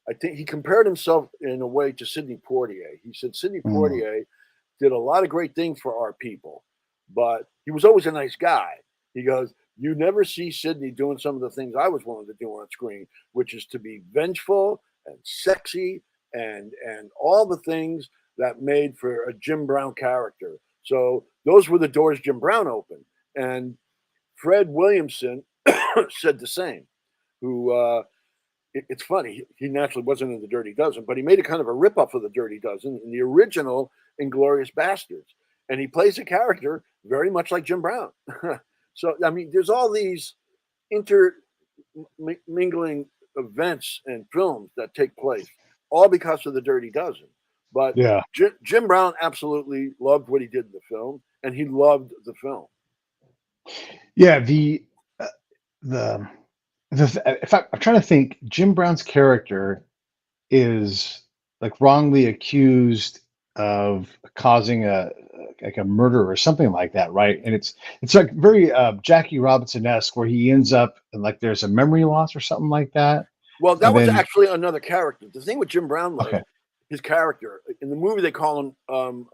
I think he compared himself in a way to Sidney Poitier. He said Sidney Poitier did a lot of great things for our people, but he was always a nice guy. He goes, you never see Sidney doing some of the things I was willing to do on screen, which is to be vengeful and sexy and all the things that made for a Jim Brown character. So those were the doors Jim Brown opened. And Fred Williamson said the same. Who it's funny, he naturally wasn't in the Dirty Dozen, but he made a kind of a ripoff of the Dirty Dozen in the original Inglorious Bastards, and he plays a character very much like Jim Brown. So I mean, there's all these intermingling events and films that take place, all because of the Dirty Dozen. But Yeah. Jim Brown absolutely loved what he did in the film, and he loved the film. Yeah. Uh, the if I'm trying to think, Jim Brown's character is like wrongly accused of causing a like a murder or something like that, right? And it's like very Jackie Robinson-esque, where he ends up and like there's a memory loss or something like that, Well, that and was then actually another character. The thing with Jim Brown was okay, his character in the movie. They call him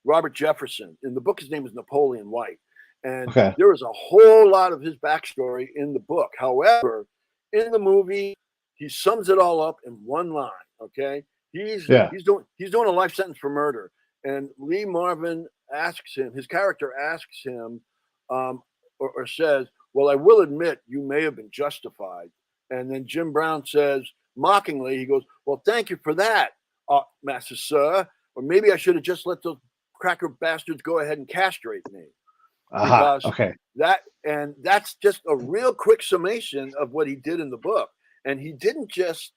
Robert Jefferson. In the book, his name is Napoleon White, and okay, there is a whole lot of his backstory in the book. However, in the movie, he sums it all up in one line. Okay, yeah, he's doing a life sentence for murder, and Lee Marvin asks him. His character asks him, or says, "Well, I will admit you may have been justified." And then Jim Brown says mockingly, he goes, "Well, thank you for that, Master Sir. Or maybe I should have just let those cracker bastards go ahead and castrate me." aha, Because okay, that's just a real quick summation of what he did in the book. And he didn't just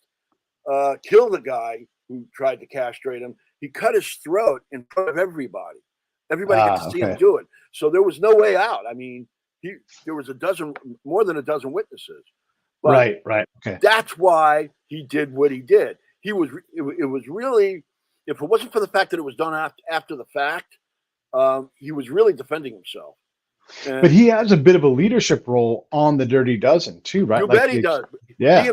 kill the guy who tried to castrate him. He cut his throat in front of everybody. Everybody got to see him okay, do it. So there was no way out. I mean, there was more than a dozen witnesses. But right, okay. that's why he did what he did. It was really, if it wasn't for the fact that it was done after the fact, he was really defending himself. But And he has a bit of a leadership role on the Dirty Dozen too, right? you Like bet he does. yeah, He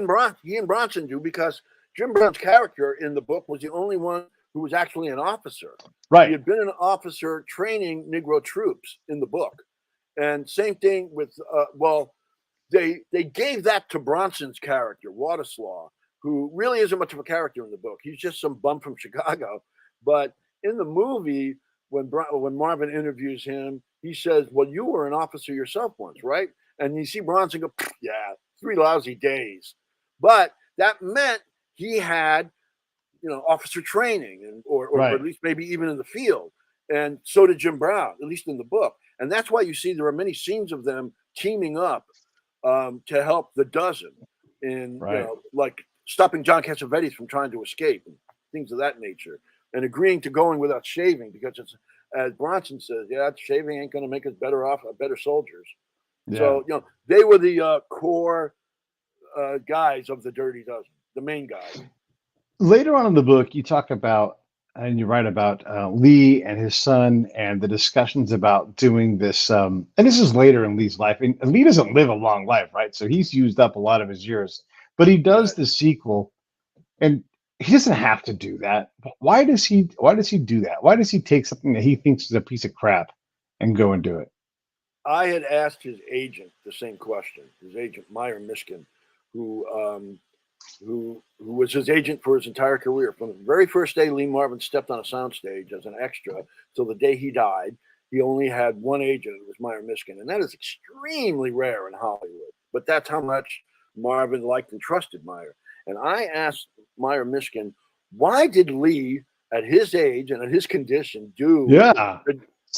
and Bronson do, because Jim Brown's character in the book was the only one who was actually an officer. He right, had been an officer training Negro troops in the book. And same thing with they gave that to Bronson's character, Waterslaw, who really isn't much of a character in the book. He's just some bum from Chicago. But in the movie, when Marvin interviews him, he says, "Well, you were an officer yourself once, right?" And you see Bronson go, "Yeah, 3 lousy days." But that meant he had, officer training, or right. at least maybe even in the field. And so did Jim Brown, at least in the book. And that's why you see there are many scenes of them teaming up to help the dozen in, Right. like stopping John Cassavetes from trying to escape and things of that nature, and agreeing to going without shaving because it's, as Bronson says, yeah, shaving ain't going to make us better soldiers. Yeah. So, they were the core guys of the Dirty Dozen, the main guys. Later on in the book, you talk about, and you write about Lee and his son and the discussions about doing this. And this is later in Lee's life. And Lee doesn't live a long life, right? So he's used up a lot of his years. But he does Right. the sequel, and he doesn't have to do that. But why does he? Why does he do that? Why does he take something that he thinks is a piece of crap and go and do it? I had asked his agent the same question, his agent Meyer Mishkin, who who was his agent for his entire career. From the very first day Lee Marvin stepped on a soundstage as an extra till the day he died, he only had one agent. It was Meyer Mishkin, and that is extremely rare in Hollywood. But that's how much Marvin liked and trusted Meyer. And I asked Meyer Mishkin, why did Lee, at his age and at his condition, do Yeah.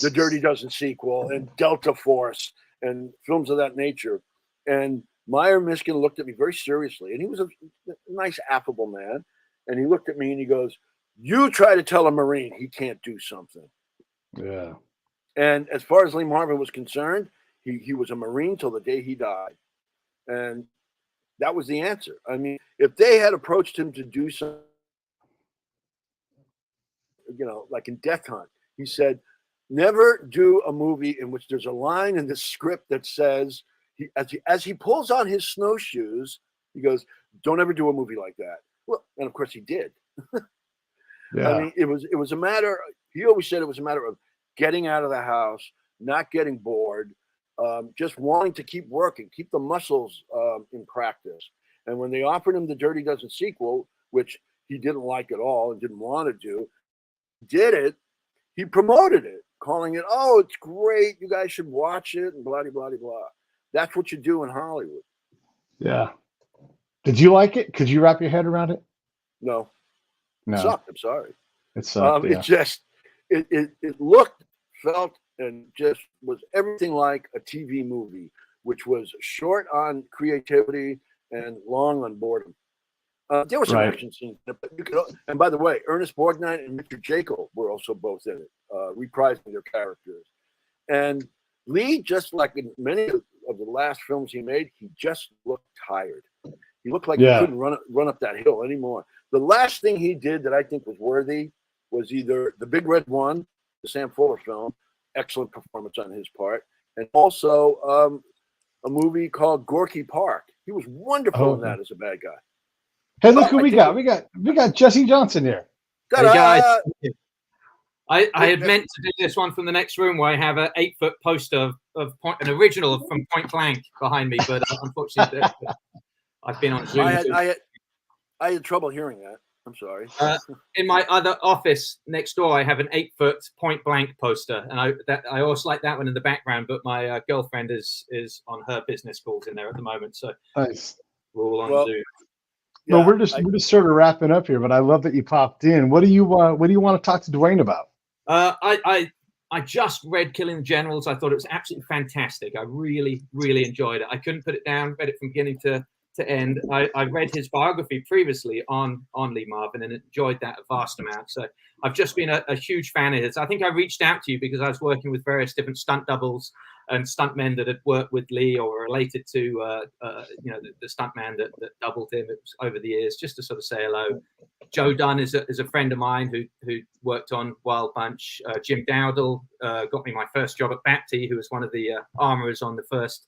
the Dirty Dozen sequel and Delta Force and films of that nature? And Meyer Mishkin looked at me very seriously, and he was a nice, affable man. And he looked at me and he goes, "You try to tell a Marine he can't do something." Yeah. And as far as Lee Marvin was concerned, he was a Marine till the day he died. And that was the answer. I mean, if they had approached him to do something, like in Death Hunt, he said, never do a movie in which there's a line in the script that says, as he pulls on his snowshoes, he goes, "Don't ever do a movie like that." Well, and of course he did. I Yeah. mean, it was a matter. He always said it was a matter of getting out of the house, not getting bored, just wanting to keep working, keep the muscles in practice. And when they offered him the Dirty Dozen sequel, which he didn't like at all and didn't want to do, did it. he promoted it, calling it, "Oh, it's great. You guys should watch it," and blah, blah, blah, blah. That's what you do in Hollywood. Yeah. Did you like it? Could you wrap your head around it? No, it No, sucked. I'm sorry. it sucked. It Yeah. just, it looked, felt, and just was everything like a TV movie, which was short on creativity and long on boredom. There were some Right. action scenes, but and by the way, Ernest Borgnine and Richard Jacob were also both in it, reprising their characters. And Lee, just like in many of the last films he made, he just looked tired. He looked like he Yeah. couldn't run up that hill anymore. The last thing he did that I think was worthy was either The Big Red One, the Sam Fuller film, excellent performance on his part, and also a movie called Gorky Park. He was wonderful in that as a bad guy. Hey, look who we got. We got Jesse Johnson here. Hey guys, I had meant to do this one from the next room where I have an 8-foot poster of an original from Point Blank behind me, but unfortunately I've been on Zoom. I had trouble hearing that. I'm sorry. In my other office next door, I have an 8-foot Point Blank poster, and I also like that one in the background. But my girlfriend is on her business calls in there at the moment, so nice. We're all on Zoom. Yeah, well, we're just sort of wrapping up here, but I love that you popped in. What do you want to talk to Dwayne about? I just read Killin Generals. I thought it was absolutely fantastic. I really, really enjoyed it. I couldn't put it down. Read it from beginning to end. I read his biography previously on Lee Marvin and enjoyed that a vast amount. So I've just been a huge fan of his. I think I reached out to you because I was working with various different stunt doubles and stuntmen that had worked with Lee or were related to the stuntman that doubled him. It was over the years, just to sort of say hello. Joe Dunn is a friend of mine who worked on Wild Bunch. Jim Dowdle got me my first job at Bapty, who was one of the armorers on the first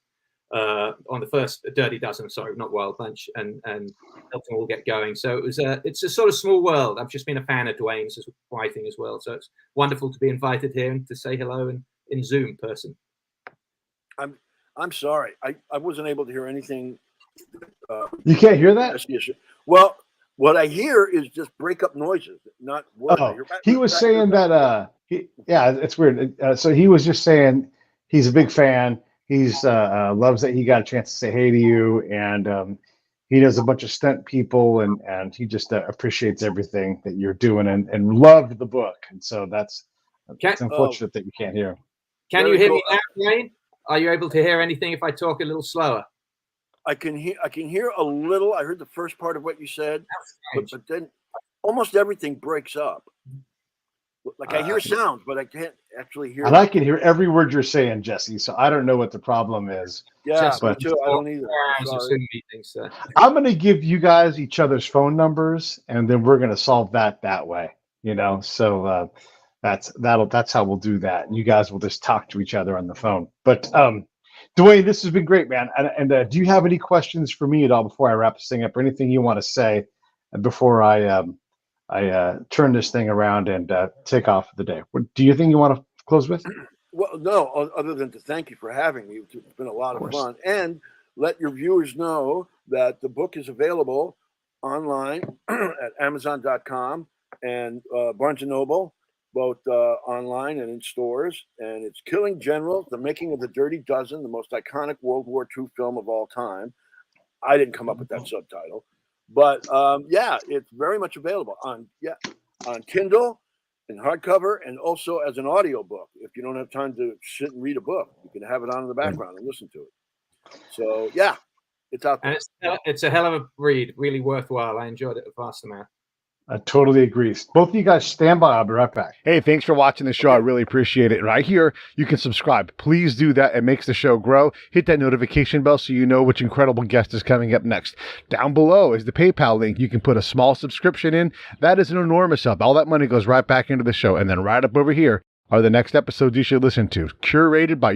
Dirty Dozen, sorry, not Wild Bunch, and helped them all get going. So it's a sort of small world. I've just been a fan of Dwayne's writing as well. So it's wonderful to be invited here and to say hello in Zoom person. I'm sorry. I wasn't able to hear anything. You can't hear that? Well, what I hear is just breakup noises, not words. Oh, he was saying that. It's weird. So he was just saying he's a big fan. He's loves that he got a chance to say hey to you, and he knows a bunch of stunt people, and he just appreciates everything that you're doing, and loved the book. And so it's unfortunate that you can't hear. Can you hear me now, Dwayne? Are you able to hear anything if I talk a little slower? I can hear a little. I heard the first part of what you said, but then almost everything breaks up. Like I hear sounds, but I can't actually hear. And I can hear every word you're saying, Jesse. So I don't know what the problem is. Yeah, but I don't either. I'm going to give you guys each other's phone numbers, and then we're going to solve that way. So that's how we'll do that. You guys will just talk to each other on the phone. But Dwayne, this has been great, man. And do you have any questions for me at all before I wrap this thing up, or anything you want to say before I turn this thing around and take off for the day? What do you think you want to close with? Well, no, other than to thank you for having me. It's been a lot of fun. And let your viewers know that the book is available online at Amazon.com and Barnes & Noble, both online and in stores. And it's Killin Generals, The Making of the Dirty Dozen, the most iconic World War II film of all time. I didn't come up with that subtitle. But it's very much available on Kindle in hardcover and also as an audio book. If you don't have time to sit and read a book, you can have it on in the background and listen to it. So it's out there. And it's a hell of a read, really worthwhile. I enjoyed it a vast amount. I totally agree. Both of you guys stand by. I'll be right back. Hey, thanks for watching the show. I really appreciate it. Right here, you can subscribe. Please do that. It makes the show grow. Hit that notification bell so you know which incredible guest is coming up next. Down below is the PayPal link. You can put a small subscription in. That is an enormous help. All that money goes right back into the show. And then right up over here are the next episodes you should listen to, curated by your